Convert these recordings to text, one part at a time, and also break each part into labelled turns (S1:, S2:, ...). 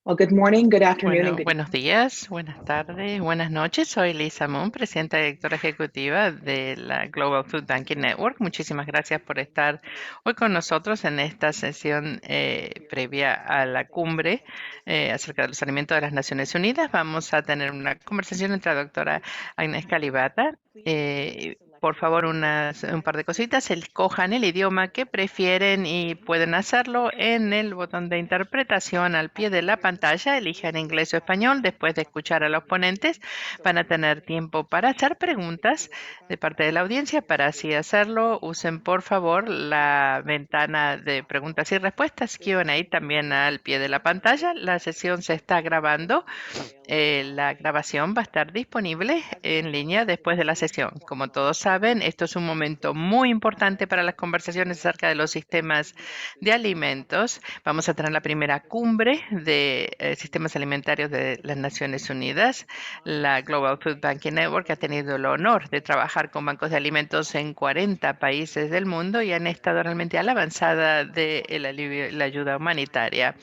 S1: Well, good morning, good afternoon, and
S2: Bueno,
S1: good
S2: buenos días, buenas tardes, buenas noches. Soy Lisa Moon, presidenta y directora ejecutiva de la Global Food Banking Network. Muchísimas gracias por estar hoy con nosotros en esta sesión previa a la cumbre acerca de los alimentos de las Naciones Unidas. Vamos a tener una conversación entre la doctora Agnes Calibata. Por favor, un par de cositas. Escojan el idioma que prefieren y pueden hacerlo en el botón de interpretación al pie de la pantalla. Elijan inglés o español. Después de escuchar a los ponentes, van a tener tiempo para hacer preguntas de parte de la audiencia. Para así hacerlo, usen por favor la ventana de preguntas y respuestas Q&A también al pie de la pantalla. La sesión se está grabando. La grabación va a estar disponible en línea después de la sesión. Como todos saben, esto es un momento muy importante para las conversaciones acerca de los sistemas de alimentos. Vamos a tener la primera cumbre de sistemas alimentarios de las Naciones Unidas. La Global Food Banking Network ha tenido el honor de trabajar con bancos de alimentos en 40 países del mundo y han estado realmente a la avanzada de la ayuda humanitaria.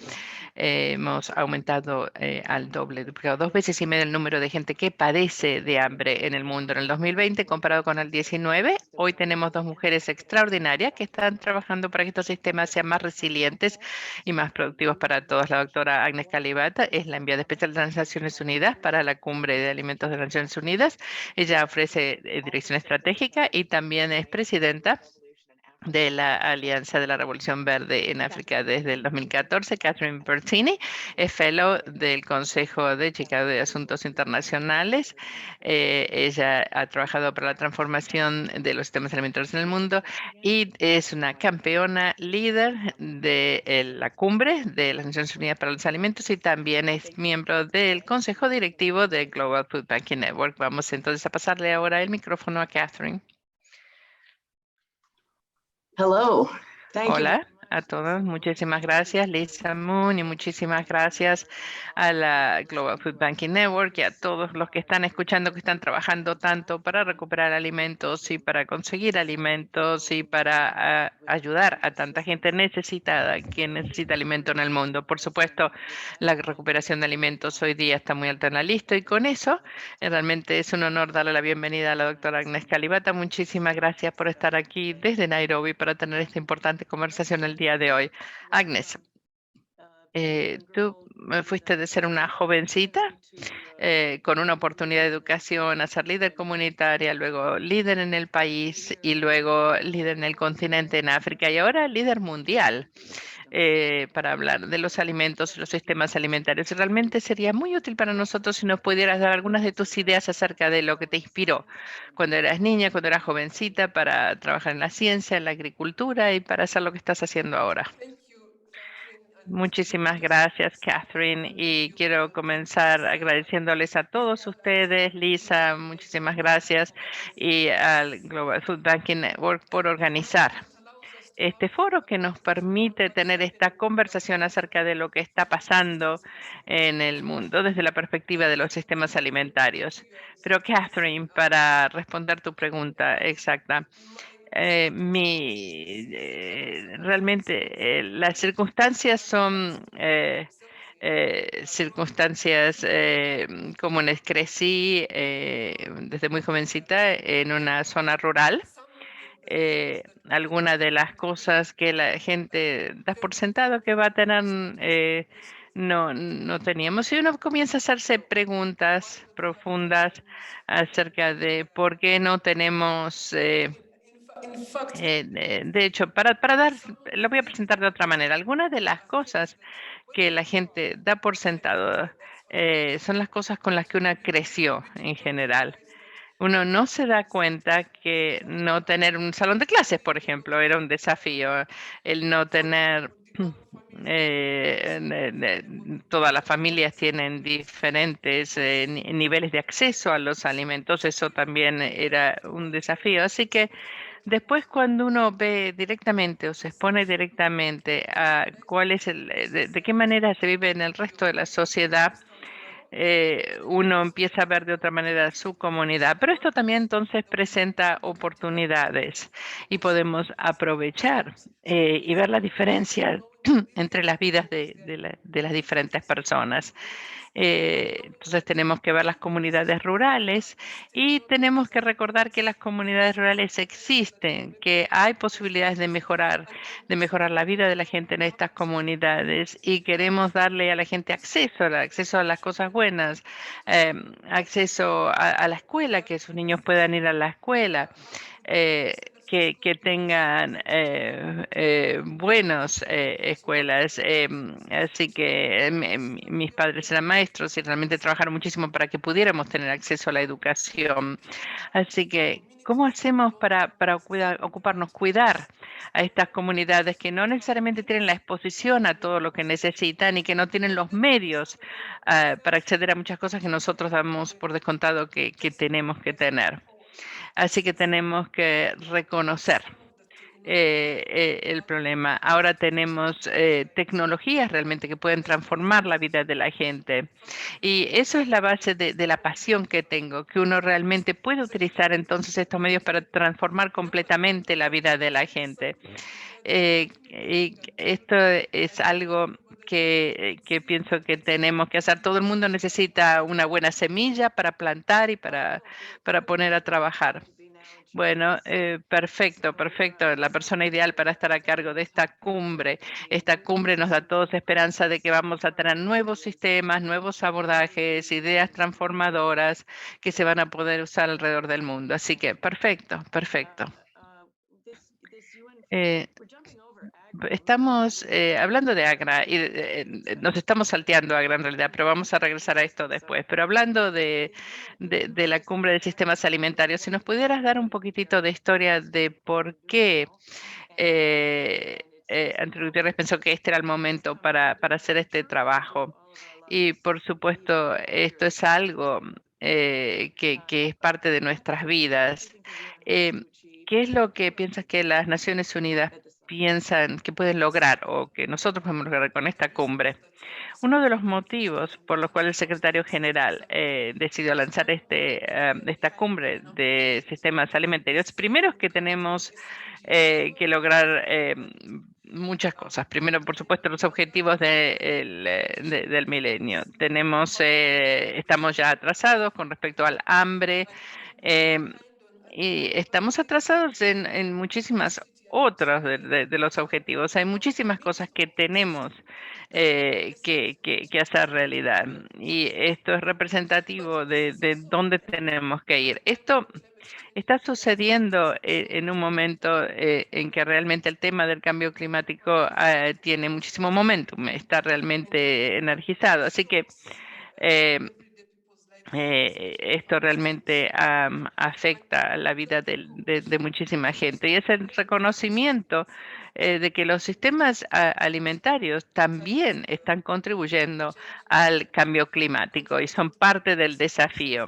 S2: Hemos aumentado al doble, duplicado 2 veces y media el número de gente que padece de hambre en el mundo en el 2020 comparado con el 19. Hoy tenemos dos mujeres extraordinarias que están trabajando para que estos sistemas sean más resilientes y más productivos para todos. La doctora Agnes Calibata es la enviada especial de las Naciones Unidas para la Cumbre de Alimentos de las Naciones Unidas. Ella ofrece dirección estratégica y también es presidenta de la Alianza de la Revolución Verde en África desde el 2014. Catherine Bertini es fellow del Consejo de Chicago de Asuntos Internacionales. Ella ha trabajado para la transformación de los sistemas alimentarios en el mundo y es una campeona líder de la cumbre de las Naciones Unidas para los Alimentos y también es miembro del Consejo Directivo de Global Food Banking Network. Vamos entonces a pasarle ahora el micrófono a Catherine.
S1: hello. Thank you.
S2: Hola a todos, muchísimas gracias Lisa Moon y muchísimas gracias a la Global Food Banking Network y a todos los que están escuchando, que están trabajando tanto para recuperar alimentos y para conseguir alimentos y para ayudar a tanta gente necesitada que necesita alimento en el mundo. Por supuesto, la recuperación de alimentos hoy día está muy alta en la lista y con eso realmente es un honor darle la bienvenida a la doctora Agnes Calibata. Muchísimas gracias por estar aquí desde Nairobi para tener esta importante conversación el día de hoy. Agnes, tú fuiste de ser una jovencita con una oportunidad de educación a ser líder comunitaria, luego líder en el país y luego líder en el continente en África y ahora líder mundial para hablar de los alimentos y los sistemas alimentarios. Y realmente sería muy útil para nosotros si nos pudieras dar algunas de tus ideas acerca de lo que te inspiró cuando eras niña, cuando eras jovencita, para trabajar en la ciencia, en la agricultura y para hacer lo que estás haciendo ahora. Muchísimas gracias, Catherine, y quiero comenzar agradeciéndoles a todos ustedes, Lisa, muchísimas gracias, y al Global Food Banking Network por organizar este foro que nos permite tener esta conversación acerca de lo que está pasando en el mundo desde la perspectiva de los sistemas alimentarios. Pero Catherine, para responder tu pregunta exacta, realmente las circunstancias son circunstancias comunes. Crecí desde muy jovencita en una zona rural. Algunas de las cosas que la gente da por sentado que va a tener, no teníamos. Y uno comienza a hacerse preguntas profundas acerca de por qué no tenemos, de hecho, lo voy a presentar de otra manera. Algunas de las cosas que la gente da por sentado son las cosas con las que uno creció en general. Uno no se da cuenta que no tener un salón de clases, por ejemplo, era un desafío. El no tener, todas las familias tienen diferentes niveles de acceso a los alimentos, eso también era un desafío. Así que después cuando uno ve directamente o se expone directamente a cuál es de qué manera se vive en el resto de la sociedad, uno empieza a ver de otra manera su comunidad. Pero esto también entonces presenta oportunidades y podemos aprovechar y ver la diferencia entre las vidas de las diferentes personas. Entonces tenemos que ver las comunidades rurales y tenemos que recordar que las comunidades rurales existen, que hay posibilidades de mejorar la vida de la gente en estas comunidades y queremos darle a la gente acceso a las cosas buenas, acceso a la escuela, que sus niños puedan ir a la escuela. eh, que tengan buenas escuelas. Así que mis padres eran maestros y realmente trabajaron muchísimo para que pudiéramos tener acceso a la educación. Así que, ¿cómo hacemos para ocuparnos, cuidar a estas comunidades que no necesariamente tienen la exposición a todo lo que necesitan y que no tienen los medios para acceder a muchas cosas que nosotros damos por descontado que tenemos que tener? Así que tenemos que reconocer el problema. Ahora tenemos tecnologías realmente que pueden transformar la vida de la gente. Y eso es la base de la pasión que tengo, que uno realmente puede utilizar entonces estos medios para transformar completamente la vida de la gente. Y esto es algo que pienso que tenemos que hacer. Todo el mundo necesita una buena semilla para plantar y para poner a trabajar. Bueno, perfecto, perfecto. La persona ideal para estar a cargo de esta cumbre. Esta cumbre nos da a todos esperanza de que vamos a tener nuevos sistemas, nuevos abordajes, ideas transformadoras que se van a poder usar alrededor del mundo. Así que, perfecto, perfecto. Eh, Estamos hablando de Agra y nos estamos salteando Agra en realidad, pero vamos a regresar a esto después. Pero hablando de la cumbre de sistemas alimentarios, si nos pudieras dar un poquitito de historia de por qué Antonio Gutiérrez pensó que este era el momento para hacer este trabajo. Y por supuesto, esto es algo que es parte de nuestras vidas. Eh, ¿Qué es lo que piensas que las Naciones Unidas piensan que pueden lograr o que nosotros podemos lograr con esta cumbre? Uno de los motivos por los cuales el secretario general decidió lanzar esta cumbre de sistemas alimentarios, primero es que tenemos que lograr muchas cosas. Primero, por supuesto, los objetivos del milenio. Estamos ya atrasados con respecto al hambre. em, y estamos atrasados en muchísimas otras de los objetivos. Hay muchísimas cosas que tenemos que hacer realidad. Y esto es representativo de dónde tenemos que ir. Esto está sucediendo en un momento en que realmente el tema del cambio climático tiene muchísimo momentum, está realmente energizado. Así que eh, esto realmente afecta la vida de muchísima gente y es el reconocimiento de que los sistemas alimentarios también están contribuyendo al cambio climático y son parte del desafío.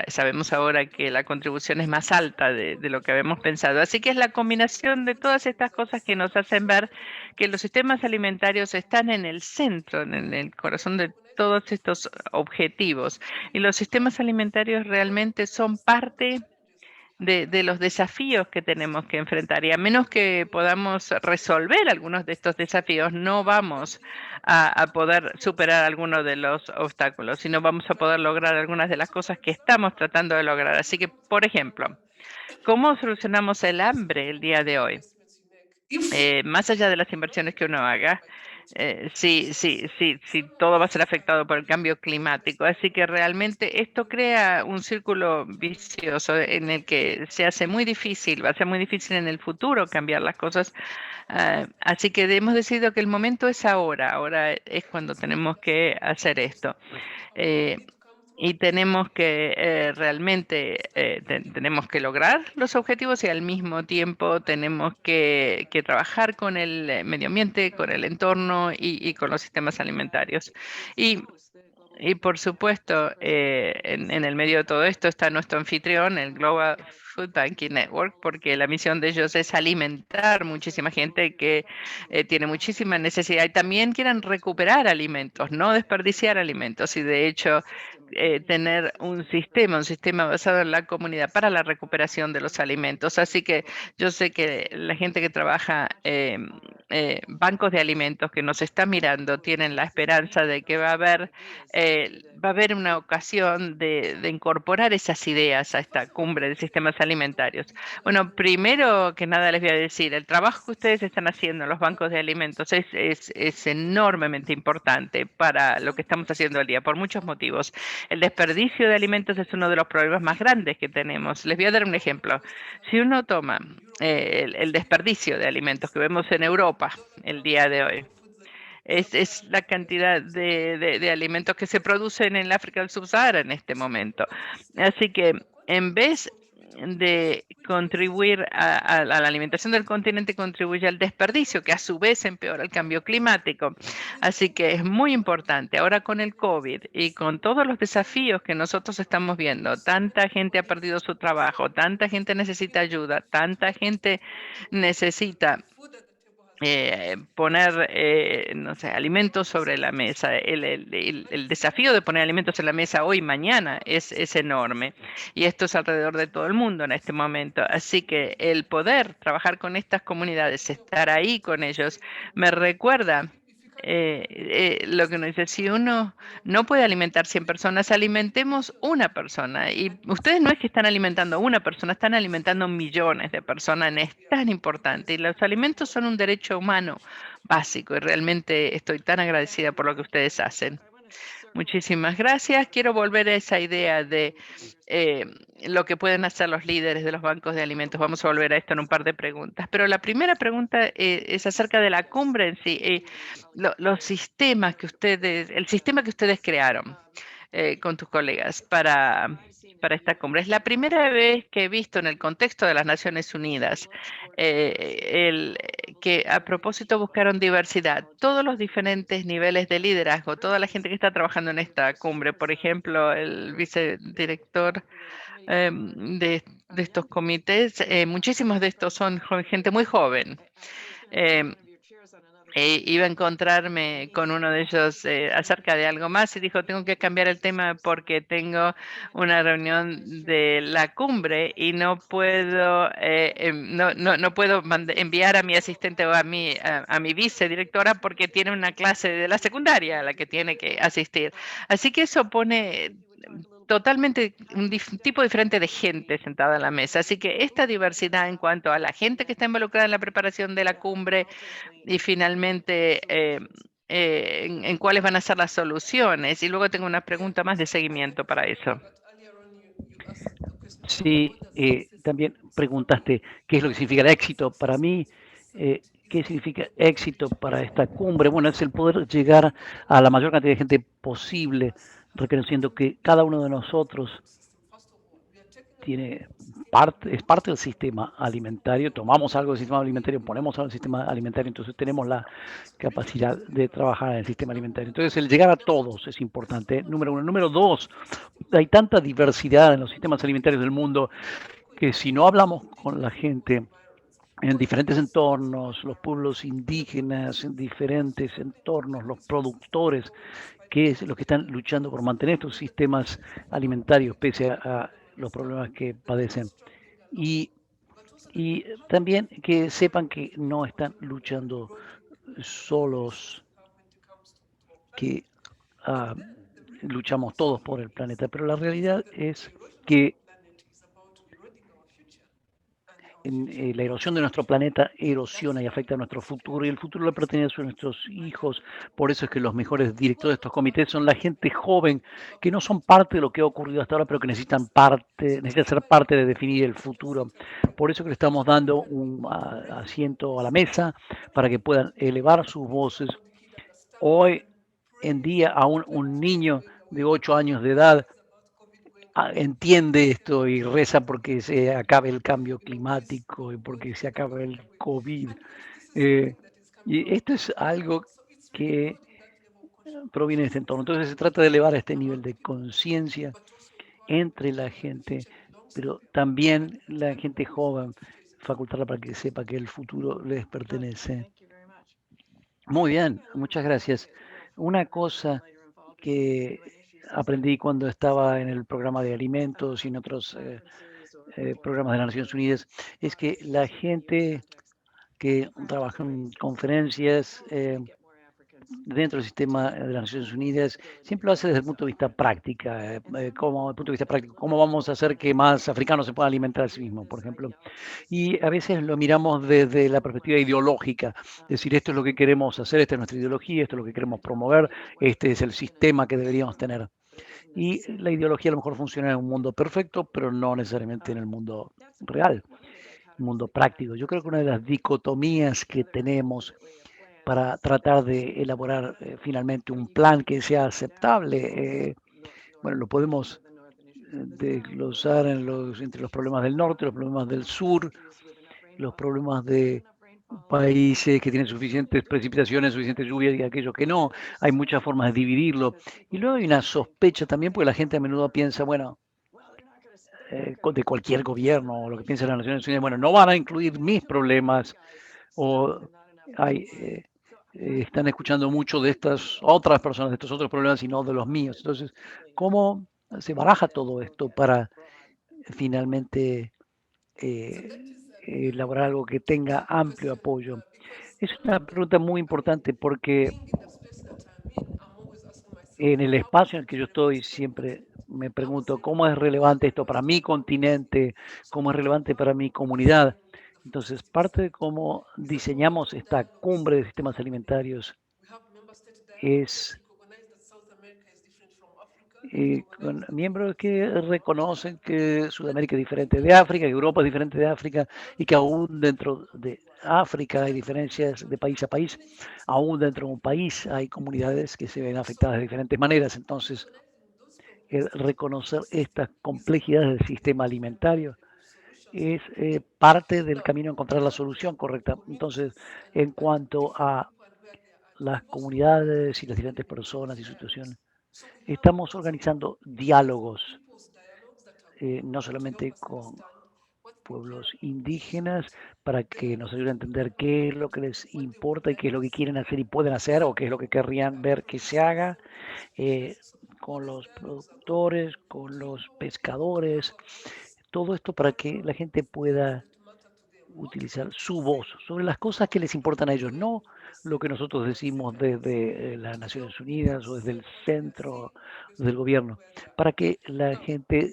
S2: Sabemos ahora que la contribución es más alta de lo que habíamos pensado. Así que es la combinación de todas estas cosas que nos hacen ver que los sistemas alimentarios están en el centro, en el corazón de todos estos objetivos. Y los sistemas alimentarios realmente son parte de los desafíos que tenemos que enfrentar. Y a menos que podamos resolver algunos de estos desafíos, no vamos a poder superar algunos de los obstáculos, sino vamos a poder lograr algunas de las cosas que estamos tratando de lograr. Así que, por ejemplo, ¿cómo solucionamos el hambre el día de hoy? Más allá de las inversiones que uno haga, sí, todo va a ser afectado por el cambio climático. Así que realmente esto crea un círculo vicioso en el que se hace muy difícil, va a ser muy difícil en el futuro cambiar las cosas. Así que hemos decidido que el momento es ahora es cuando tenemos que hacer esto. Eh, y tenemos que realmente tenemos que lograr los objetivos y al mismo tiempo tenemos que trabajar con el medio ambiente, con el entorno y con los sistemas alimentarios. Y, y por supuesto, en el medio de todo esto está nuestro anfitrión, el Global Food Banking Network, porque la misión de ellos es alimentar muchísima gente que tiene muchísima necesidad y también quieren recuperar alimentos, no desperdiciar alimentos. Y de hecho, tener un sistema basado en la comunidad para la recuperación de los alimentos. Así que yo sé que la gente que trabaja bancos de alimentos que nos está mirando tienen la esperanza de que va a haber una ocasión de incorporar esas ideas a esta cumbre de sistemas alimentarios. Bueno, primero que nada les voy a decir, el trabajo que ustedes están haciendo en los bancos de alimentos es enormemente importante para lo que estamos haciendo al día, por muchos motivos. El desperdicio de alimentos es uno de los problemas más grandes que tenemos. Les voy a dar un ejemplo. Si uno toma el desperdicio de alimentos que vemos en Europa el día de hoy, es la cantidad de alimentos que se producen en el África del Subsahara en este momento. Así que en vez de contribuir a la alimentación del continente, contribuye al desperdicio, que a su vez empeora el cambio climático. Así que es muy importante. Ahora con el COVID y con todos los desafíos que nosotros estamos viendo, tanta gente ha perdido su trabajo, tanta gente necesita ayuda, tanta gente necesita poner, no sé, alimentos sobre la mesa. El desafío de poner alimentos en la mesa hoy y mañana es enorme. Y esto es alrededor de todo el mundo en este momento. Así que el poder trabajar con estas comunidades, estar ahí con ellos, me recuerda lo que uno dice, si uno no puede alimentar 100 personas, alimentemos una persona. Y ustedes no es que están alimentando a una persona, están alimentando millones de personas. Es tan importante. Y los alimentos son un derecho humano básico. Y realmente estoy tan agradecida por lo que ustedes hacen. Muchísimas gracias. Quiero volver a esa idea de eh, lo que pueden hacer los líderes de los bancos de alimentos. Vamos a volver a esto en un par de preguntas. Pero la primera pregunta es acerca de la cumbre en sí. Los sistemas que el sistema que ustedes crearon con tus colegas para esta cumbre. Es la primera vez que he visto en el contexto de las Naciones Unidas que a propósito buscaron diversidad, todos los diferentes niveles de liderazgo, toda la gente que está trabajando en esta cumbre, por ejemplo, el vicedirector de estos comités, muchísimos de estos son gente muy joven. Em, iba a encontrarme con uno de ellos acerca de algo más y dijo, tengo que cambiar el tema porque tengo una reunión de la cumbre y no puedo, no puedo enviar a mi asistente o a mi vicedirectora porque tiene una clase de la secundaria a la que tiene que asistir. Así que eso pone totalmente un tipo diferente de gente sentada en la mesa. Así que esta diversidad en cuanto a la gente que está involucrada en la preparación de la cumbre, y finalmente en cuáles van a ser las soluciones. Y luego tengo una pregunta más de seguimiento para eso.
S3: Sí, también preguntaste qué es lo que significa el éxito. Para mí, ¿qué significa éxito para esta cumbre? Bueno, es el poder llegar a la mayor cantidad de gente posible, reconociendo que cada uno de nosotros es parte del sistema alimentario, tomamos algo del sistema alimentario, ponemos algo del sistema alimentario, entonces tenemos la capacidad de trabajar en el sistema alimentario. Entonces el llegar a todos es importante, número uno. Número dos, hay tanta diversidad en los sistemas alimentarios del mundo que si no hablamos con la gente en diferentes entornos, los pueblos indígenas en diferentes entornos, los productores, que es los que están luchando por mantener estos sistemas alimentarios pese a los problemas que padecen. Y, y también que sepan que no están luchando solos, que luchamos todos por el planeta, pero la realidad es que la erosión de nuestro planeta erosiona y afecta a nuestro futuro, y el futuro le pertenece a nuestros hijos. Por eso es que los mejores directores de estos comités son la gente joven, que no son parte de lo que ha ocurrido hasta ahora, pero que necesitan ser parte de definir el futuro. Por eso que le estamos dando un asiento a la mesa para que puedan elevar sus voces. Hoy en día, aún un niño de 8 años de edad entiende esto y reza porque se acabe el cambio climático y porque se acabe el COVID. Y esto es algo que proviene de este entorno. Entonces se trata de elevar este nivel de conciencia entre la gente, pero también la gente joven, facultarla para que sepa que el futuro les pertenece. Muy bien, muchas gracias. Una cosa que aprendí cuando estaba en el programa de alimentos y en otros programas de las Naciones Unidas, es que la gente que trabaja en conferencias dentro del sistema de las Naciones Unidas siempre lo hace desde el punto de vista práctica, como, desde el punto de vista práctico, cómo vamos a hacer que más africanos se puedan alimentar a sí mismos, por ejemplo. Y a veces lo miramos desde la perspectiva ideológica, decir esto es lo que queremos hacer, esta es nuestra ideología, esto es lo que queremos promover, este es el sistema que deberíamos tener. Y la ideología a lo mejor funciona en un mundo perfecto, pero no necesariamente en el mundo real, mundo práctico. Yo creo que una de las dicotomías que tenemos para tratar de elaborar finalmente un plan que sea aceptable, bueno, lo podemos desglosar entre los problemas del norte, los problemas del sur, los problemas de países que tienen suficientes precipitaciones, suficientes lluvias y aquellos que no. Hay muchas formas de dividirlo. Y luego hay una sospecha también, porque la gente a menudo piensa, bueno, de cualquier gobierno o lo que piensa las Naciones Unidas, bueno, no van a incluir mis problemas o hay, están escuchando mucho de estas otras personas, de estos otros problemas y no de los míos. Entonces, ¿cómo se baraja todo esto para finalmente elaborar algo que tenga amplio apoyo? Es una pregunta muy importante porque en el espacio en el que yo estoy siempre me pregunto cómo es relevante esto para mi continente, cómo es relevante para mi comunidad. Entonces, parte de cómo diseñamos esta cumbre de sistemas alimentarios es con miembros que reconocen que Sudamérica es diferente de África, que Europa es diferente de África y que aún dentro de África hay diferencias de país a país. Aún dentro de un país hay comunidades que se ven afectadas de diferentes maneras. Entonces, el reconocer estas complejidades del sistema alimentario es parte del camino a encontrar la solución correcta. Entonces, en cuanto a las comunidades y las diferentes personas y situaciones, estamos organizando diálogos, no solamente con pueblos indígenas, para que nos ayuden a entender qué es lo que les importa y qué es lo que quieren hacer y pueden hacer, o qué es lo que querrían ver que se haga, eh, con los productores, con los pescadores, todo esto para que la gente pueda utilizar su voz sobre las cosas que les importan a ellos, no lo que nosotros decimos desde las Naciones Unidas o desde el centro del gobierno, para que la gente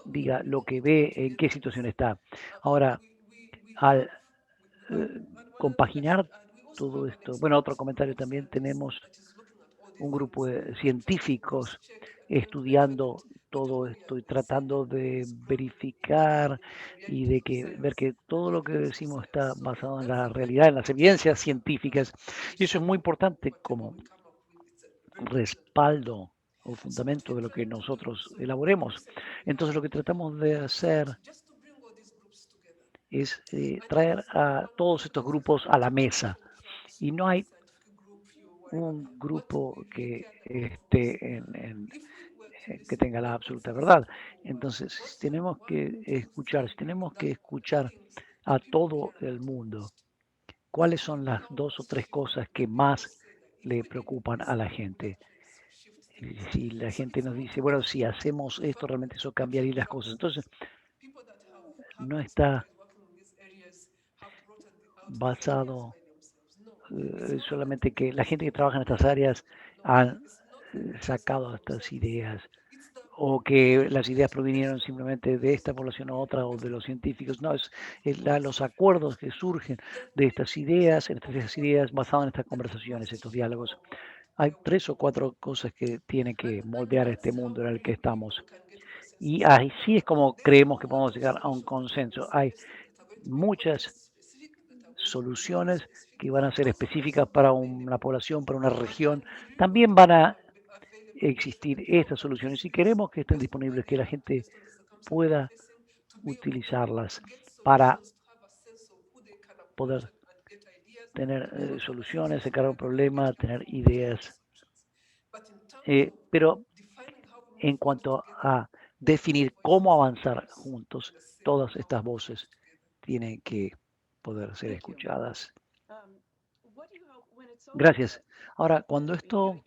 S3: diga lo que ve, en qué situación está. Ahora, al compaginar todo esto, bueno, otro comentario también, tenemos un grupo de científicos estudiando todo esto y tratando de verificar y de ver que todo lo que decimos está basado en la realidad, en las evidencias científicas. Y eso es muy importante como respaldo o fundamento de lo que nosotros elaboremos. Entonces lo que tratamos de hacer es traer a todos estos grupos a la mesa. Y no hay un grupo que esté que tenga la absoluta verdad. Entonces, si si tenemos que escuchar a todo el mundo, ¿cuáles son las dos o tres cosas que más le preocupan a la gente? Y si la gente nos dice, bueno, si hacemos esto, realmente eso cambiaría las cosas. Entonces, no está basado solamente que la gente que trabaja en estas áreas han sacado estas ideas o que las ideas provinieron simplemente de esta población u otra o de los científicos. No, los acuerdos que surgen de estas ideas, entre esas ideas basadas en estas conversaciones, estos diálogos. Hay tres o cuatro cosas que tienen que moldear este mundo en el que estamos. Y así es como creemos que podemos llegar a un consenso. Hay muchas soluciones que van a ser específicas para una población, para una región. También van a existir estas soluciones y queremos que estén disponibles, que la gente pueda utilizarlas para poder tener soluciones, sacar un problema, tener ideas. Pero en cuanto a definir cómo avanzar juntos, todas estas voces tienen que poder ser escuchadas. Gracias. Ahora, cuando esto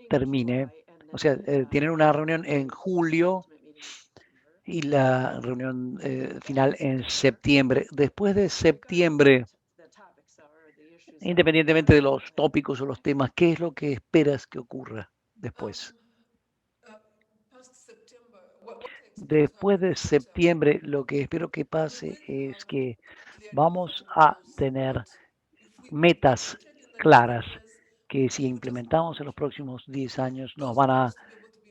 S3: termine, O sea, tienen una reunión en julio y la reunión final en septiembre. Después de septiembre, independientemente de los tópicos o los temas, ¿qué es lo que esperas que ocurra después? Después de septiembre, lo que espero que pase es que vamos a tener metas claras que si implementamos en los próximos 10 años nos van a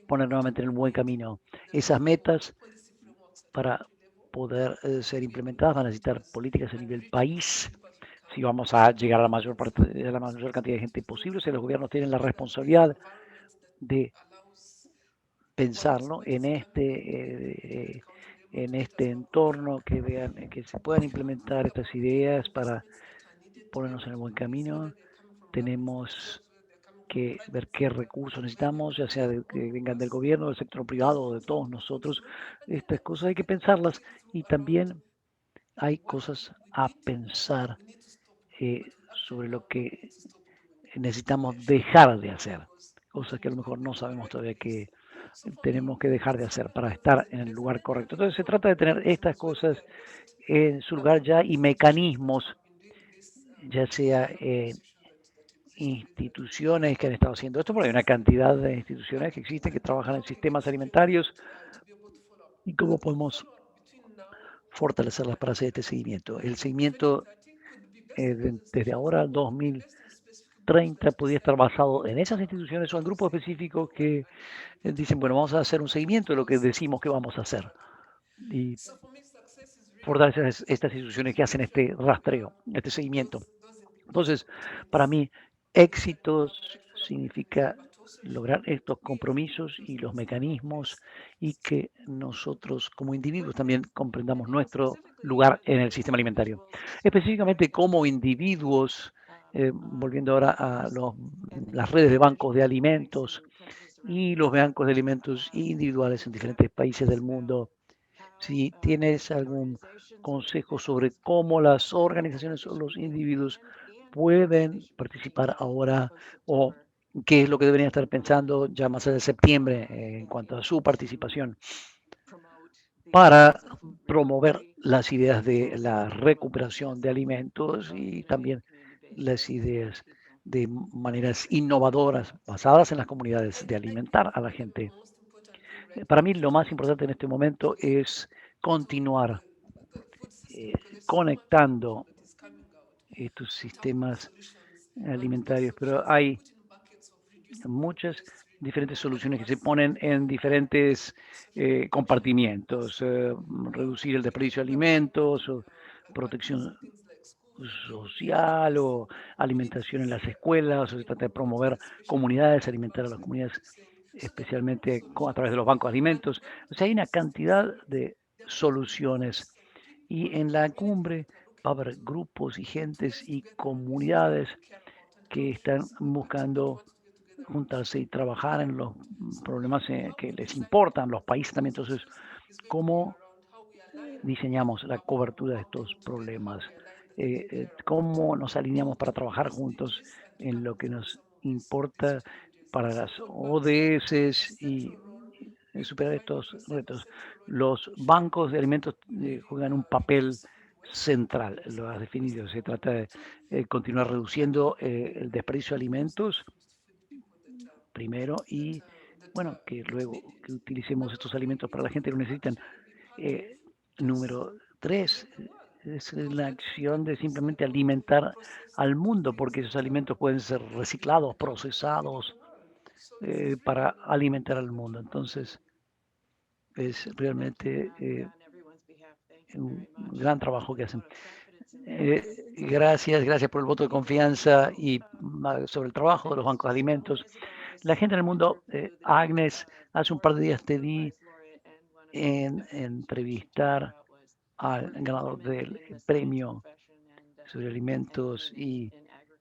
S3: poner nuevamente en el buen camino. Esas metas para poder ser implementadas van a necesitar políticas a nivel país. Si vamos a llegar a la mayor parte, a la mayor cantidad de gente posible, si los gobiernos tienen la responsabilidad de pensarlo en este entorno, que vean que se puedan implementar estas ideas para ponernos en el buen camino. Tenemos que ver qué recursos necesitamos, ya sea que vengan del gobierno, del sector privado o de todos nosotros. Estas cosas hay que pensarlas y también hay cosas a pensar sobre lo que necesitamos dejar de hacer, cosas que a lo mejor no sabemos todavía que tenemos que dejar de hacer para estar en el lugar correcto. Entonces se trata de tener estas cosas en su lugar ya y mecanismos, ya sea instituciones que han estado haciendo esto, porque hay una cantidad de instituciones que existen que trabajan en sistemas alimentarios y cómo podemos fortalecerlas para hacer este seguimiento. El seguimiento desde ahora al 2030 podría estar basado en esas instituciones o en grupos específicos que dicen, bueno, vamos a hacer un seguimiento de lo que decimos que vamos a hacer. Y fortalecer estas instituciones que hacen este rastreo, este seguimiento. Entonces, para mí, éxitos significa lograr estos compromisos y los mecanismos y que nosotros como individuos también comprendamos nuestro lugar en el sistema alimentario. Específicamente como individuos, volviendo ahora a las redes de bancos de alimentos y los bancos de alimentos individuales en diferentes países del mundo. Si tienes algún consejo sobre cómo las organizaciones o los individuos pueden participar ahora o qué es lo que deberían estar pensando ya más allá de septiembre en cuanto a su participación para promover las ideas de la recuperación de alimentos y también las ideas de maneras innovadoras basadas en las comunidades de alimentar a la gente. Para mí lo más importante en este momento es continuar conectando estos sistemas alimentarios, pero hay muchas diferentes soluciones que se ponen en diferentes compartimientos, reducir el desperdicio de alimentos, o protección social o alimentación en las escuelas, o se trata de promover comunidades, alimentar a las comunidades, especialmente a través de los bancos de alimentos. O sea, hay una cantidad de soluciones y en la cumbre va a haber grupos y gentes y comunidades que están buscando juntarse y trabajar en los problemas que les importan, los países también. Entonces, ¿cómo diseñamos la cobertura de estos problemas? ¿Cómo nos alineamos para trabajar juntos en lo que nos importa para las ODS y superar estos retos? Los bancos de alimentos juegan un papel central, lo has definido. Se trata de continuar reduciendo el desperdicio de alimentos primero y, bueno, que luego que utilicemos estos alimentos para la gente que lo necesitan. Eh, Número 3 es la acción de simplemente alimentar al mundo, porque esos alimentos pueden ser reciclados, procesados para alimentar al mundo. Entonces, es realmente un gran trabajo que hacen. Gracias por el voto de confianza y sobre el trabajo de los bancos de alimentos. La gente en el mundo, Agnes, hace un par de días te vi en entrevistar al ganador del premio sobre alimentos y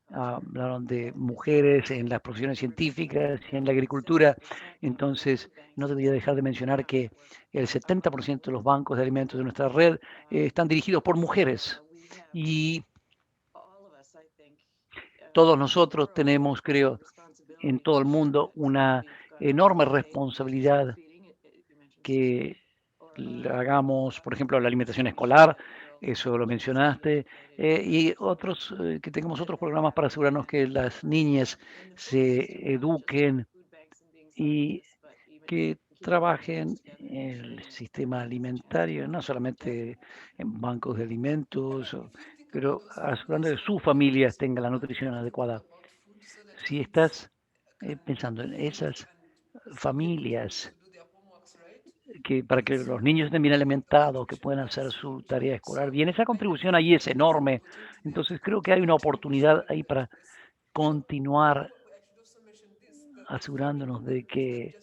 S3: hablaron de mujeres en las profesiones científicas y en la agricultura. Entonces, no debería dejar de mencionar que el 70% de los bancos de alimentos de nuestra red están dirigidos por mujeres. Y todos nosotros tenemos, creo, en todo el mundo una enorme responsabilidad que hagamos, por ejemplo, la alimentación escolar, eso lo mencionaste, y otros, que tengamos otros programas para asegurarnos que las niñas se eduquen y que trabajen en el sistema alimentario, no solamente en bancos de alimentos, pero asegurando que sus familias tengan la nutrición adecuada. Si estás pensando en esas familias que para que los niños estén bien alimentados, que puedan hacer su tarea escolar bien, esa contribución ahí es enorme. Entonces creo que hay una oportunidad ahí para continuar asegurándonos de que,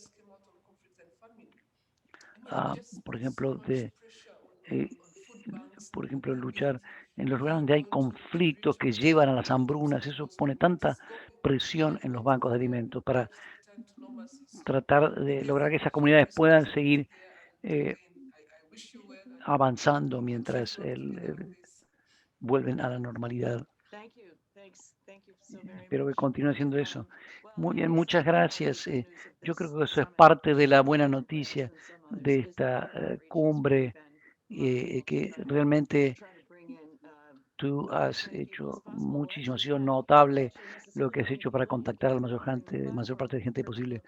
S3: por ejemplo, eh, por ejemplo, luchar en los lugares donde hay conflictos que llevan a las hambrunas, eso pone tanta presión en los bancos de alimentos para tratar de lograr que esas comunidades puedan seguir eh, avanzando mientras vuelven a la normalidad. Espero que continúe haciendo eso. Muy bien, muchas gracias. Yo creo que eso es parte de la buena noticia de esta cumbre, que realmente tú has hecho muchísimo, ha sido notable lo que has hecho para contactar a la mayor parte de gente posible.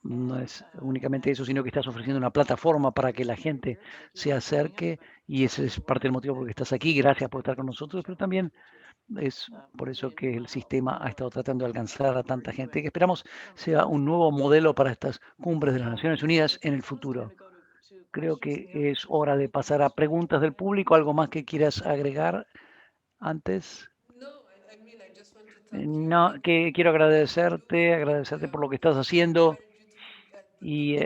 S3: No es únicamente eso, sino que estás ofreciendo una plataforma para que la gente se acerque y ese es parte del motivo por el que estás aquí. Gracias por estar con nosotros, pero también es por eso que el sistema ha estado tratando de alcanzar a tanta gente, que esperamos sea un nuevo modelo para estas cumbres de las Naciones Unidas en el futuro. Creo que es hora de pasar a preguntas del público. ¿Algo más que quieras agregar antes? No, que quiero agradecerte por lo que estás haciendo y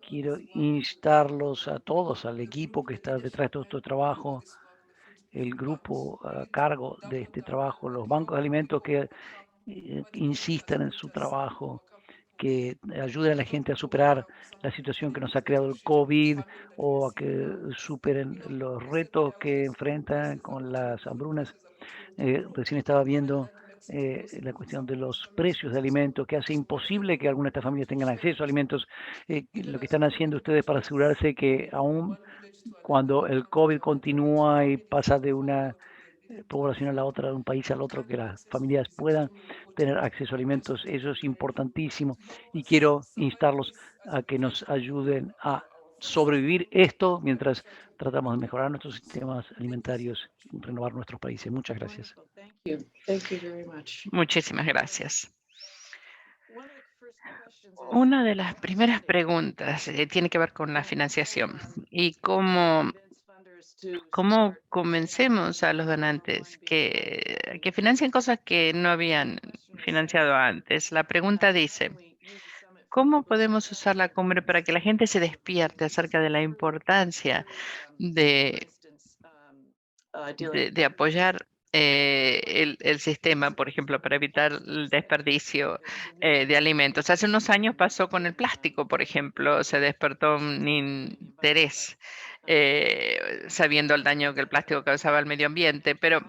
S3: quiero instarlos a todos, al equipo que está detrás de todo este trabajo, el grupo a cargo de este trabajo, los bancos de alimentos que insistan en su trabajo, que ayuden a la gente a superar la situación que nos ha creado el COVID o a que superen los retos que enfrentan con las hambrunas. Recién estaba viendo la cuestión de los precios de alimentos, que hace imposible que algunas de estas familias tengan acceso a alimentos. Lo que están haciendo ustedes para asegurarse que aún cuando el COVID continúa y pasa de una población a la otra, de un país al otro, que las familias puedan tener acceso a alimentos, eso es importantísimo. Y quiero instarlos a que nos ayuden a sobrevivir esto mientras tratamos de mejorar nuestros sistemas alimentarios y renovar nuestros países. Muchas gracias.
S2: Muchísimas gracias. Una de las primeras preguntas tiene que ver con la financiación y cómo convencemos a los donantes que financien cosas que no habían financiado antes. La pregunta dice, ¿cómo podemos usar la cumbre para que la gente se despierte acerca de la importancia de apoyar el sistema, por ejemplo, para evitar el desperdicio de alimentos? Hace unos años pasó con el plástico, por ejemplo, se despertó un interés sabiendo el daño que el plástico causaba al medio ambiente, pero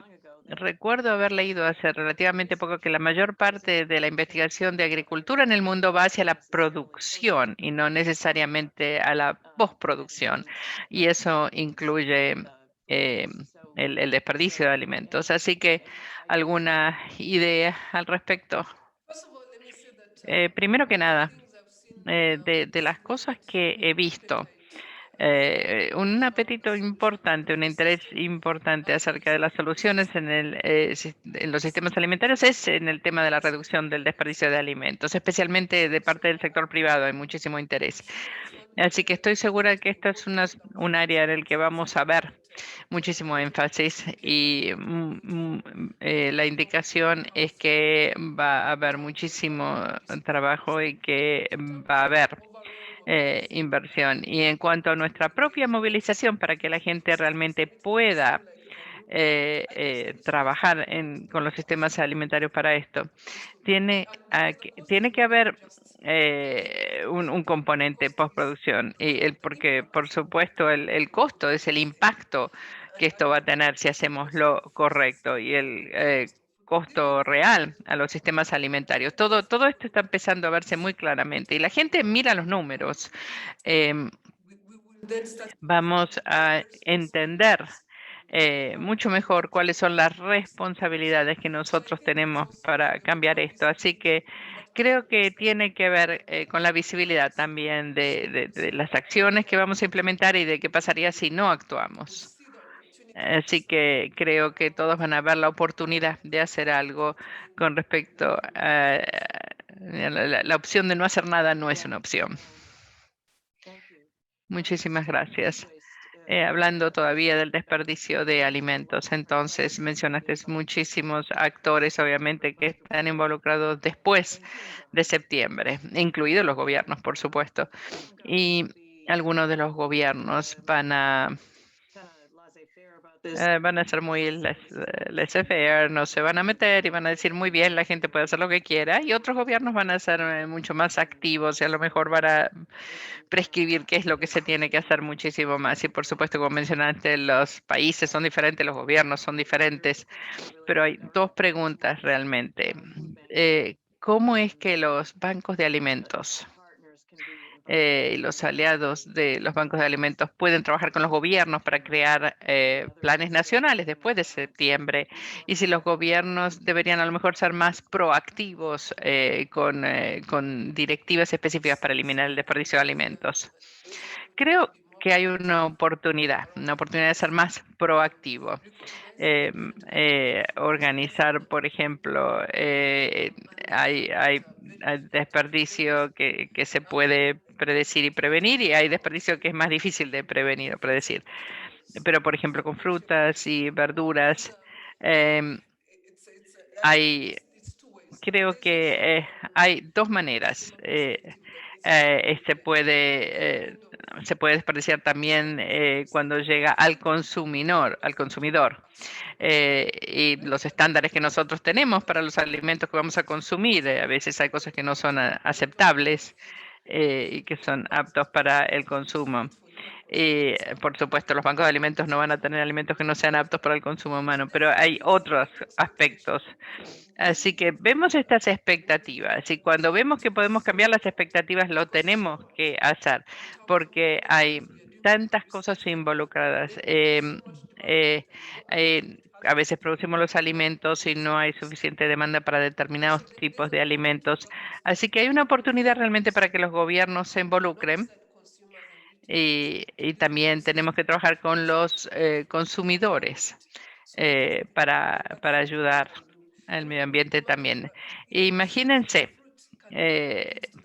S2: recuerdo haber leído hace relativamente poco que la mayor parte de la investigación de agricultura en el mundo va hacia la producción y no necesariamente a la postproducción, y eso incluye eh, el desperdicio de alimentos. Así que, ¿alguna idea al respecto? Primero que nada, de las cosas que he visto, un apetito importante, un interés importante acerca de las soluciones en los sistemas alimentarios es en el tema de la reducción del desperdicio de alimentos, especialmente de parte del sector privado. Hay muchísimo interés. Así que estoy segura de que esta es un área en el que vamos a ver muchísimo énfasis y la indicación es que va a haber muchísimo trabajo y que va a haber inversión. Y en cuanto a nuestra propia movilización para que la gente realmente pueda trabajar con los sistemas alimentarios para esto, tiene que haber un componente postproducción, porque por supuesto el costo es el impacto que esto va a tener si hacemos lo correcto, y el costo real a los sistemas alimentarios. Todo esto está empezando a verse muy claramente y la gente mira los números. Em, Vamos a entender mucho mejor cuáles son las responsabilidades que nosotros tenemos para cambiar esto. Así que creo que tiene que ver con la visibilidad también de las acciones que vamos a implementar y de qué pasaría si no actuamos. Así que creo que todos van a ver la oportunidad de hacer algo con respecto a la opción de no hacer nada no es una opción. Muchísimas gracias. Hablando todavía del desperdicio de alimentos, entonces mencionaste muchísimos actores, obviamente, que están involucrados después de septiembre, incluidos los gobiernos, por supuesto. Y algunos de los gobiernos van a ser muy laissez-faire, no se van a meter y van a decir muy bien, la gente puede hacer lo que quiera. Y otros gobiernos van a ser mucho más activos y a lo mejor van a prescribir qué es lo que se tiene que hacer muchísimo más. Y por supuesto, como mencionaste, los países son diferentes, los gobiernos son diferentes, pero hay dos preguntas realmente. ¿Cómo es que los bancos de alimentos y los aliados de los bancos de alimentos pueden trabajar con los gobiernos para crear planes nacionales después de septiembre? Y si los gobiernos deberían a lo mejor ser más proactivos con directivas específicas para eliminar el desperdicio de alimentos. Creo que hay una oportunidad de ser más proactivo. Organizar, por ejemplo, hay desperdicio que se puede predecir y prevenir y hay desperdicio que es más difícil de prevenir o predecir. Pero, por ejemplo, con frutas y verduras, creo que hay dos maneras. Se puede desperdiciar también cuando llega al consumidor, y los estándares que nosotros tenemos para los alimentos que vamos a consumir. A veces hay cosas que no son aceptables y que son aptos para el consumo. Y por supuesto, los bancos de alimentos no van a tener alimentos que no sean aptos para el consumo humano, pero hay otros aspectos. Así que vemos estas expectativas y cuando vemos que podemos cambiar las expectativas, lo tenemos que hacer porque hay tantas cosas involucradas. A veces producimos los alimentos y no hay suficiente demanda para determinados tipos de alimentos. Así que hay una oportunidad realmente para que los gobiernos se involucren y también tenemos que trabajar con los consumidores para ayudar al medio ambiente también. Imagínense,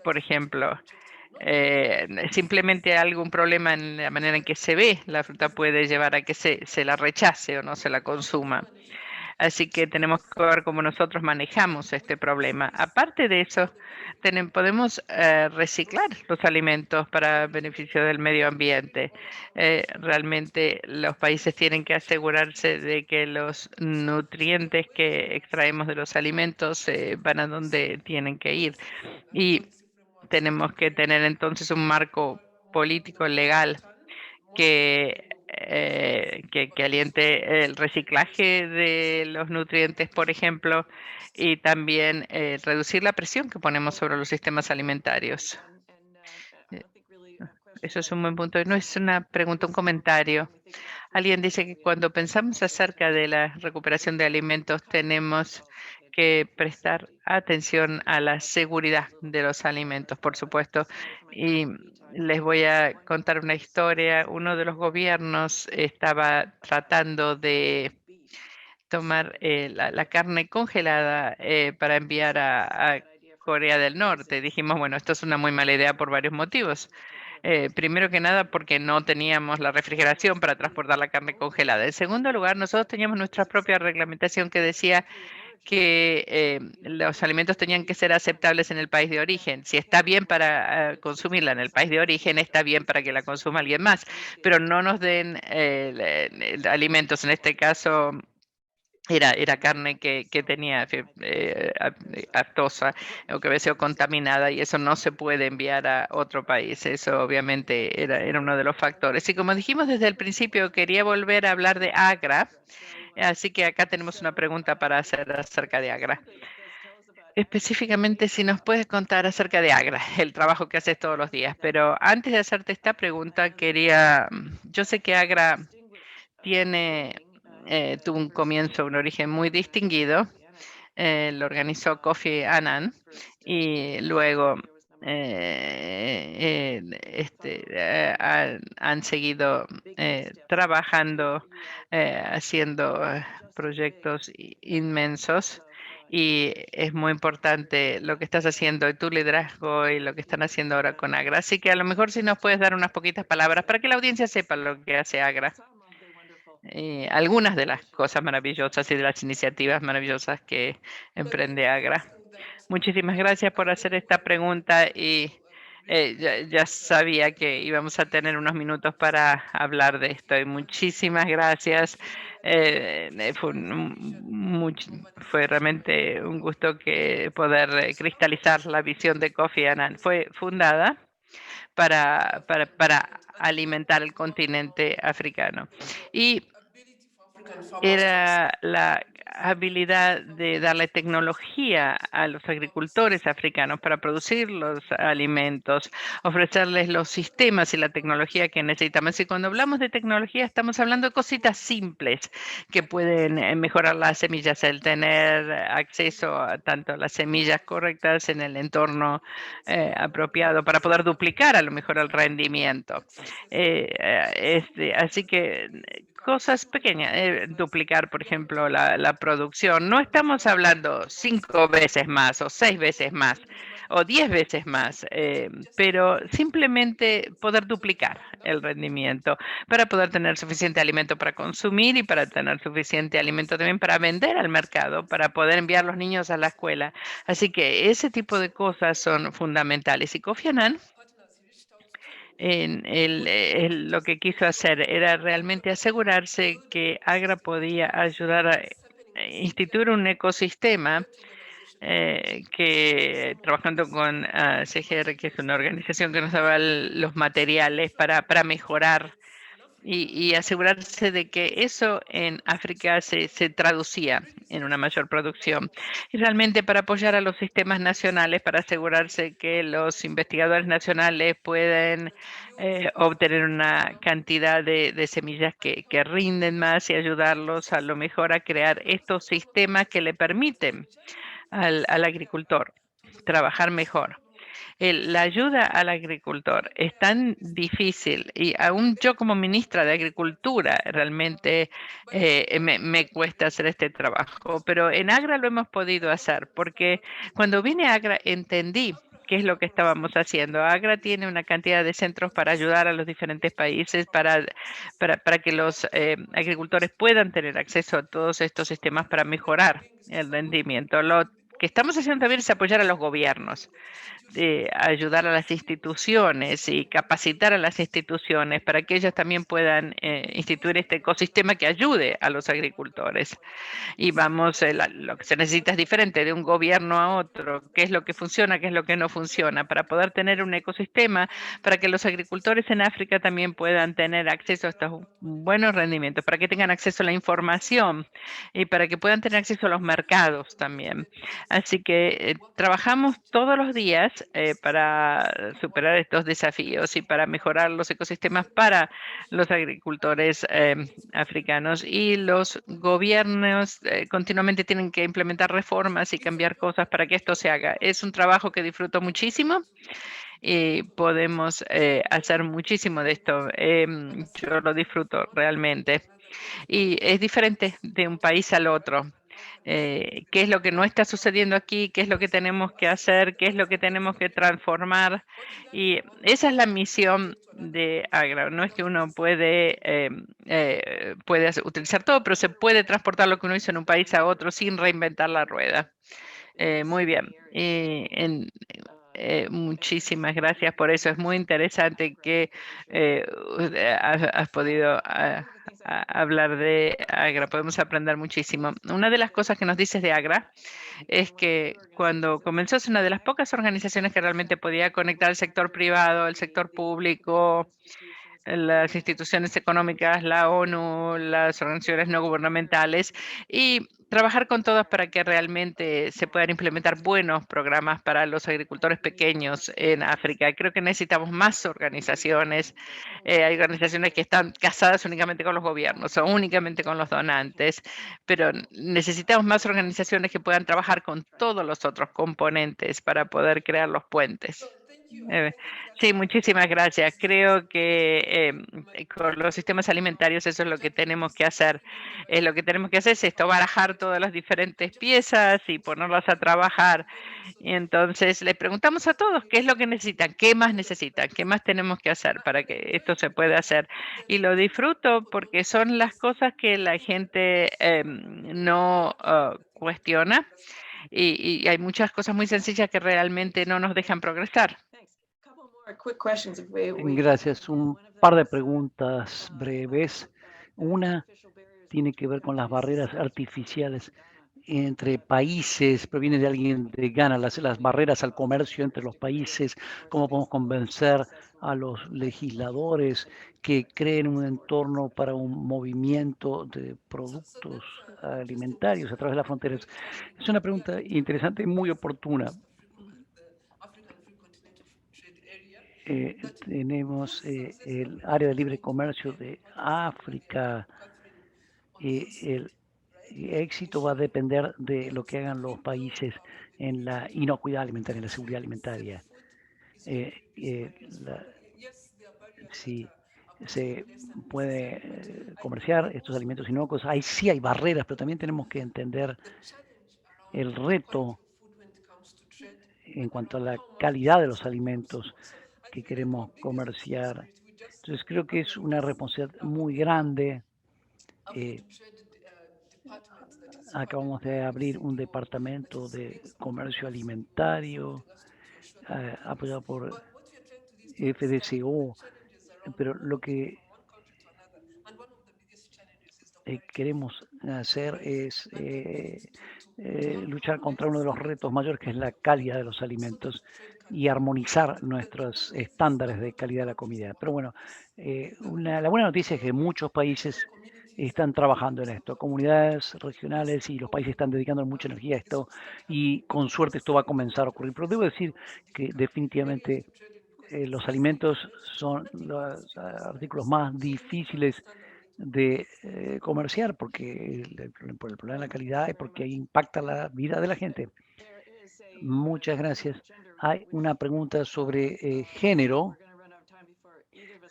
S2: por ejemplo, simplemente algún problema en la manera en que se ve la fruta puede llevar a que se la rechace o no se la consuma. Así que tenemos que ver cómo nosotros manejamos este problema. Aparte de eso, podemos reciclar los alimentos para beneficio del medio ambiente. Realmente los países tienen que asegurarse de que los nutrientes que extraemos de los alimentos van a donde tienen que ir. Y tenemos que tener entonces un marco político legal que aliente el reciclaje de los nutrientes, por ejemplo, y también reducir la presión que ponemos sobre los sistemas alimentarios. Eso es un buen punto. No es una pregunta, un comentario. Alguien dice que cuando pensamos acerca de la recuperación de alimentos tenemos que prestar atención a la seguridad de los alimentos, por supuesto. Y les voy a contar una historia. Uno de los gobiernos estaba tratando de tomar la carne congelada para enviar a Corea del Norte. Dijimos, bueno, esto es una muy mala idea por varios motivos. Primero que nada, porque no teníamos la refrigeración para transportar la carne congelada. En segundo lugar, nosotros teníamos nuestra propia reglamentación que decía que los alimentos tenían que ser aceptables en el país de origen. Si está bien para consumirla en el país de origen, está bien para que la consuma alguien más, pero no nos den alimentos, en este caso era carne que tenía aftosa o que había sido contaminada y eso no se puede enviar a otro país. Eso obviamente era uno de los factores. Y como dijimos desde el principio, quería volver a hablar de AGRA Así que acá tenemos una pregunta para hacer acerca de Agra. Específicamente, si nos puedes contar acerca de Agra, el trabajo que haces todos los días. Pero antes de hacerte esta pregunta, yo sé que Agra tuvo un comienzo, un origen muy distinguido. Lo organizó Kofi Annan y luego han seguido trabajando, haciendo proyectos inmensos. Y es muy importante lo que estás haciendo y tu liderazgo y lo que están haciendo ahora con Agra. Así que a lo mejor si nos puedes dar unas poquitas palabras para que la audiencia sepa lo que hace Agra. Algunas de las cosas maravillosas y de las iniciativas maravillosas que emprende Agra. Muchísimas gracias por hacer esta pregunta y ya sabía que íbamos a tener unos minutos para hablar de esto y muchísimas gracias. Fue realmente un gusto poder cristalizar la visión de Kofi Annan. Fue fundada para alimentar el continente africano. Y era la habilidad de darle tecnología a los agricultores africanos para producir los alimentos, ofrecerles los sistemas y la tecnología que necesitamos. Y cuando hablamos de tecnología, estamos hablando de cositas simples que pueden mejorar las semillas, el tener acceso a tanto las semillas correctas en el entorno apropiado para poder duplicar a lo mejor el rendimiento. Así que cosas pequeñas, duplicar, por ejemplo, la producción. No estamos hablando 5 veces más o 6 veces más o 10 veces más, pero simplemente poder duplicar el rendimiento para poder tener suficiente alimento para consumir y para tener suficiente alimento también para vender al mercado, para poder enviar los niños a la escuela. Así que ese tipo de cosas son fundamentales. Y Kofi Annan lo que quiso hacer era realmente asegurarse que Agra podía ayudar a instituir un ecosistema trabajando con CGR, que es una organización que nos daba los materiales para mejorar y asegurarse de que eso en África se traducía en una mayor producción. Y realmente para apoyar a los sistemas nacionales, para asegurarse que los investigadores nacionales pueden obtener una cantidad de semillas que rinden más y ayudarlos a lo mejor a crear estos sistemas que le permiten al agricultor trabajar mejor. La ayuda al agricultor es tan difícil y aún yo como ministra de Agricultura realmente me cuesta hacer este trabajo, pero en Agra lo hemos podido hacer porque cuando vine a Agra entendí qué es lo que estábamos haciendo. Agra tiene una cantidad de centros para ayudar a los diferentes países, para que los agricultores puedan tener acceso a todos estos sistemas para mejorar el rendimiento. Lo que estamos haciendo también es apoyar a los gobiernos, de ayudar a las instituciones y capacitar a las instituciones para que ellas también puedan instituir este ecosistema que ayude a los agricultores. Y lo que se necesita es diferente de un gobierno a otro, qué es lo que funciona, qué es lo que no funciona, para poder tener un ecosistema, para que los agricultores en África también puedan tener acceso a estos buenos rendimientos, para que tengan acceso a la información y para que puedan tener acceso a los mercados también. Así que trabajamos todos los días para superar estos desafíos y para mejorar los ecosistemas para los agricultores africanos, y los gobiernos continuamente tienen que implementar reformas y cambiar cosas para que esto se haga. Es un trabajo que disfruto muchísimo y podemos hacer muchísimo de esto. Yo lo disfruto realmente. Y es diferente de un país al otro. ¿Qué es lo que no está sucediendo aquí? ¿Qué es lo que tenemos que hacer? ¿Qué es lo que tenemos que transformar? Y esa es la misión de Agra. No es que uno puede utilizar todo, pero se puede transportar lo que uno hizo en un país a otro sin reinventar la rueda. Muy bien. Muchísimas gracias por eso. Es muy interesante que has podido hablar de Agra. Podemos aprender muchísimo. Una de las cosas que nos dices de Agra es que cuando comenzó es una de las pocas organizaciones que realmente podía conectar el sector privado, el sector público, las instituciones económicas, la ONU, las organizaciones no gubernamentales y trabajar con todas para que realmente se puedan implementar buenos programas para los agricultores pequeños en África. Creo que necesitamos más organizaciones. Hay organizaciones que están casadas únicamente con los gobiernos o únicamente con los donantes, pero necesitamos más organizaciones que puedan trabajar con todos los otros componentes para poder crear los puentes. Sí, muchísimas gracias. Creo que con los sistemas alimentarios eso es lo que tenemos que hacer. Lo que tenemos que hacer es esto, barajar todas las diferentes piezas y ponerlas a trabajar. Y entonces le preguntamos a todos qué es lo que necesitan, qué más tenemos que hacer para que esto se pueda hacer. Y lo disfruto porque son las cosas que la gente no cuestiona y hay muchas cosas muy sencillas que realmente no nos dejan progresar.
S3: Gracias. Un par de preguntas breves. Una tiene que ver con las barreras artificiales entre países, proviene de alguien de Ghana, las barreras al comercio entre los países, cómo podemos convencer a los legisladores que creen un entorno para un movimiento de productos alimentarios a través de las fronteras. Es una pregunta interesante y muy oportuna. Tenemos el área de libre comercio de África. El éxito va a depender de lo que hagan los países en la inocuidad alimentaria, en la seguridad alimentaria. Eh, eh, la- si se puede comerciar estos alimentos inocuos, ahí sí hay barreras, pero también tenemos que entender el reto en cuanto a la calidad de los alimentos que queremos comerciar. Entonces creo que es una responsabilidad muy grande. eh, Acabamos de abrir un departamento de comercio alimentario apoyado por FDCO, pero lo que queremos hacer es luchar contra uno de los retos mayores, que es la calidad de los alimentos y armonizar nuestros estándares de calidad de la comida. Pero bueno, la buena noticia es que muchos países están trabajando en esto, comunidades regionales y los países están dedicando mucha energía a esto y con suerte esto va a comenzar a ocurrir. Pero debo decir que definitivamente los alimentos son los artículos más difíciles de comerciar porque por el problema de la calidad y porque ahí impacta la vida de la gente. Muchas gracias. Hay una pregunta sobre género.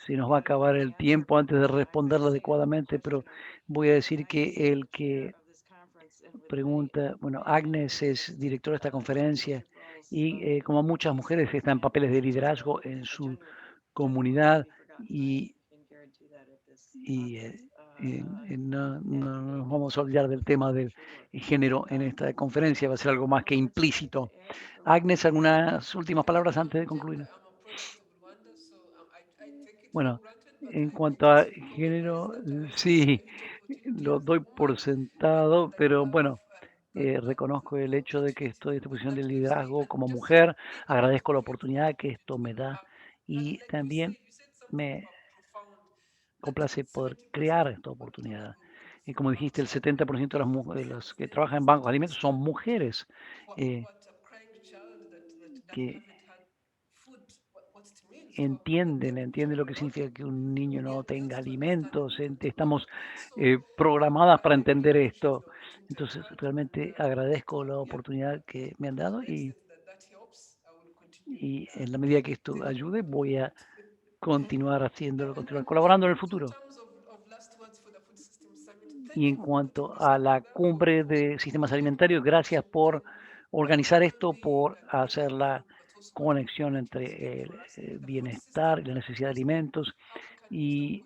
S3: Se nos va a acabar el tiempo antes de responderla adecuadamente, pero voy a decir que el que pregunta, bueno, Agnes es directora de esta conferencia y como muchas mujeres está en papeles de liderazgo en su comunidad y no nos vamos a olvidar del tema del género en esta conferencia, va a ser algo más que implícito. Agnes, algunas últimas palabras antes de concluir. Bueno, en cuanto a género, sí, lo doy por sentado, pero bueno, reconozco el hecho de que estoy en esta posición de liderazgo como mujer, agradezco la oportunidad que esto me da y también me complace poder crear esta oportunidad. Y como dijiste, el 70% de las que trabajan en bancos de alimentos son mujeres que entienden lo que significa que un niño no tenga alimentos. Estamos programadas para entender esto. Entonces, realmente agradezco la oportunidad que me han dado y en la medida que esto ayude, voy a continuar haciéndolo, continuar colaborando en el futuro. Y en cuanto a la cumbre de sistemas alimentarios, gracias por organizar esto, por hacer la conexión entre el bienestar y la necesidad de alimentos y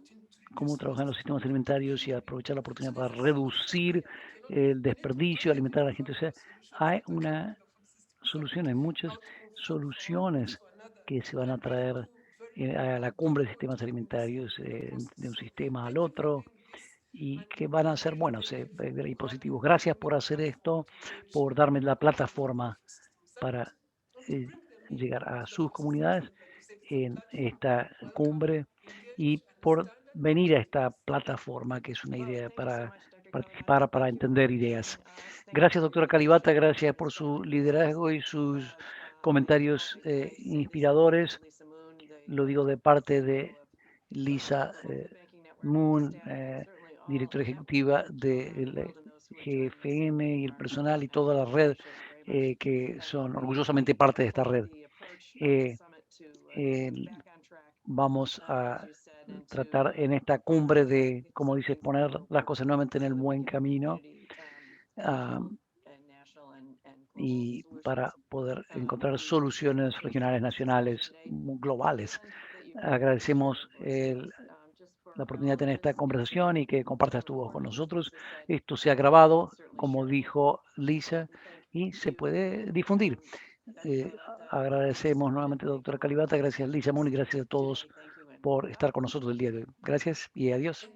S3: cómo trabajar en los sistemas alimentarios y aprovechar la oportunidad para reducir el desperdicio, alimentar a la gente. O sea, hay una solución, hay muchas soluciones que se van a traer a la cumbre de sistemas alimentarios, de un sistema al otro y que van a ser buenos y positivos. Gracias por hacer esto, por darme la plataforma para eh, llegar a sus comunidades en esta cumbre y por venir a esta plataforma, que es una idea para participar, para entender ideas. Gracias, doctora Calibata, gracias por su liderazgo y sus comentarios inspiradores. Lo digo de parte de Lisa Moon, directora ejecutiva del GFM y el personal y toda la red que son orgullosamente parte de esta red. Vamos a tratar en esta cumbre de, como dices, poner las cosas nuevamente en el buen camino y para poder encontrar soluciones regionales, nacionales, globales. Agradecemos la oportunidad de tener esta conversación y que compartas tu voz con nosotros. Esto se ha grabado, como dijo Lisa, y se puede difundir. Agradecemos nuevamente, doctora Calibata, gracias Lisa Moon y gracias a todos por estar con nosotros el día de hoy. Gracias y adiós.